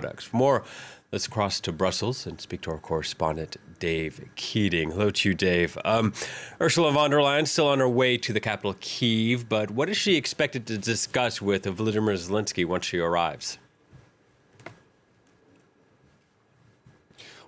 products. For more, let's cross to Brussels and speak to our correspondent, Dave Keating. Hello to you, Dave. Ursula von der Leyen still on her way to the capital, Kyiv, but what is she expected to discuss with Volodymyr Zelensky once she arrives?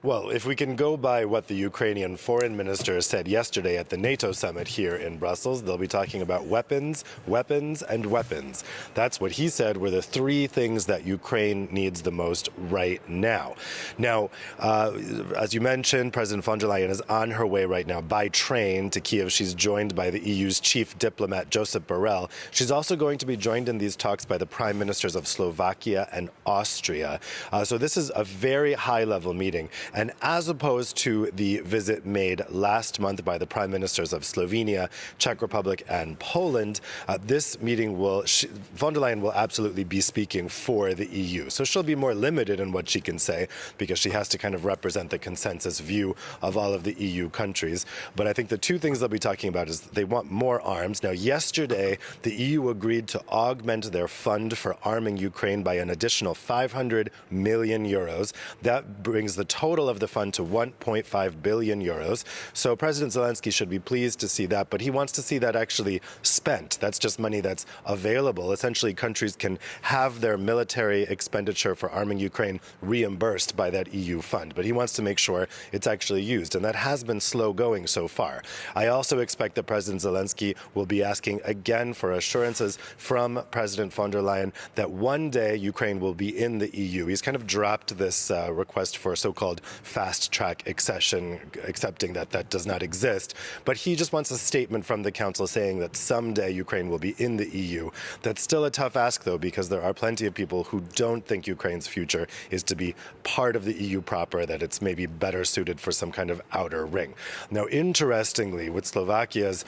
Well, if we can go by what the Ukrainian foreign minister said yesterday at the NATO summit here in Brussels, they'll be talking about weapons, weapons, and weapons. That's what he said were the three things that Ukraine needs the most right now. Now, as you mentioned, President von der Leyen is on her way right now by train to Kyiv. She's joined by the EU's chief diplomat, Josep Borrell. She's also going to be joined in these talks by the prime ministers of Slovakia and Austria. So this is a very high-level meeting. And as opposed to the visit made last month by the prime ministers of Slovenia, Czech Republic, and Poland, this meeting von der Leyen will absolutely be speaking for the EU. So she'll be more limited in what she can say because she has to kind of represent the consensus view of all of the EU countries. But I think the two things they'll be talking about is they want more arms. Now, yesterday, the EU agreed to augment their fund for arming Ukraine by an additional 500 million euros. That brings the total of the fund to 1.5 billion euros. So President Zelensky should be pleased to see that, but he wants to see that actually spent. That's just money that's available. Essentially, countries can have their military expenditure for arming Ukraine reimbursed by that EU fund, but he wants to make sure it's actually used, and that has been slow going so far. I also expect that President Zelensky will be asking again for assurances from President von der Leyen that one day Ukraine will be in the EU. He's kind of dropped this request for so-called fast-track accession, accepting that that does not exist. But he just wants a statement from the Council saying that someday Ukraine will be in the EU. That's still a tough ask, though, because there are plenty of people who don't think Ukraine's future is to be part of the EU proper, that it's maybe better suited for some kind of outer ring. Now, interestingly, with Slovakia's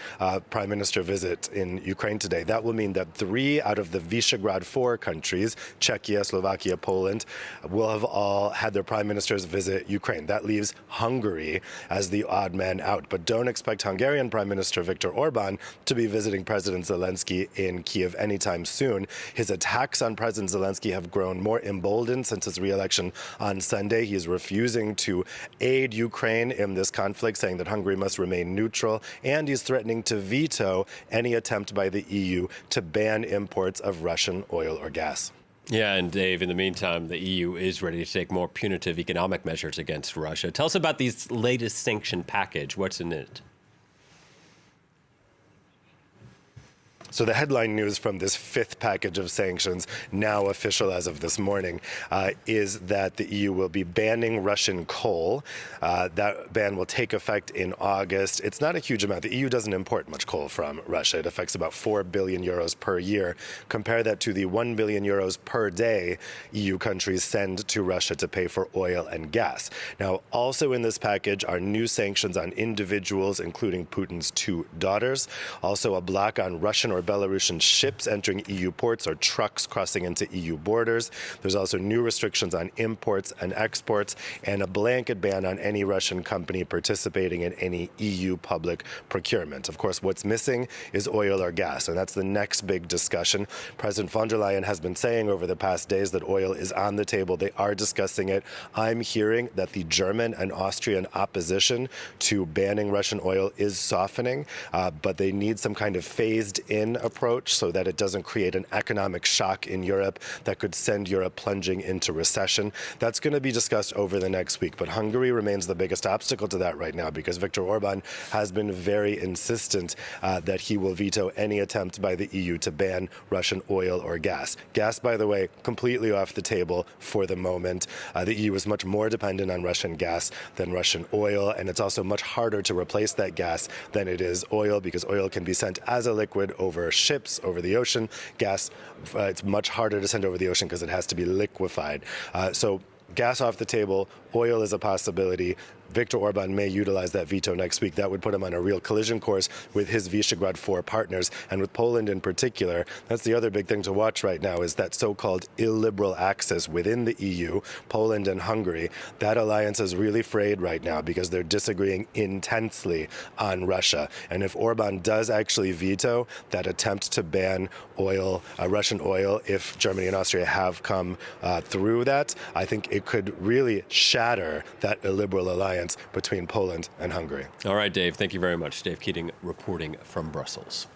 prime minister visit in Ukraine today, that will mean that 3 out of the Visegrad 4 countries, Czechia, Slovakia, Poland, will have all had their prime ministers visit Ukraine. That leaves Hungary as the odd man out. But don't expect Hungarian Prime Minister Viktor Orban to be visiting President Zelensky in Kyiv anytime soon. His attacks on President Zelensky have grown more emboldened since his re-election on Sunday. He is refusing to aid Ukraine in this conflict, saying that Hungary must remain neutral, and he's threatening to veto any attempt by the EU to ban imports of Russian oil or gas. Yeah, and Dave, in the meantime, the EU is ready to take more punitive economic measures against Russia. Tell us about this latest sanction package. What's in it? So the headline news from this 5th package of sanctions, now official as of this morning, is that the EU will be banning Russian coal. That ban will take effect in August. It's not a huge amount. The EU doesn't import much coal from Russia. It affects about 4 billion euros per year. Compare that to the 1 billion euros per day EU countries send to Russia to pay for oil and gas. Now, also in this package are new sanctions on individuals, including Putin's 2 daughters. Also a block on Russian or Belarusian ships entering EU ports or trucks crossing into EU borders. There's also new restrictions on imports and exports and a blanket ban on any Russian company participating in any EU public procurement. Of course, what's missing is oil or gas, and that's the next big discussion. President von der Leyen has been saying over the past days that oil is on the table. They are discussing it. I'm hearing that the German and Austrian opposition to banning Russian oil is softening, but they need some kind of phased-in approach so that it doesn't create an economic shock in Europe that could send Europe plunging into recession. That's going to be discussed over the next week, but Hungary remains the biggest obstacle to that right now because Viktor Orban has been very insistent that he will veto any attempt by the EU to ban Russian oil or gas. Gas, by the way, completely off the table for the moment. The EU is much more dependent on Russian gas than Russian oil, and it's also much harder to replace that gas than it is oil because oil can be sent as a liquid over ships, over the ocean. Gas, it's much harder to send over the ocean because it has to be liquefied. So gas off the table, oil is a possibility. Viktor Orban may utilize that veto next week. That would put him on a real collision course with his Visegrad 4 partners, and with Poland in particular. That's the other big thing to watch right now, is that so-called illiberal axis within the EU, Poland and Hungary. That alliance is really frayed right now because they're disagreeing intensely on Russia. And if Orban does actually veto that attempt to ban oil, Russian oil, if Germany and Austria have come through that, I think it could really shatter that illiberal alliance between Poland and Hungary. All right, Dave, thank you very much. Dave Keating reporting from Brussels.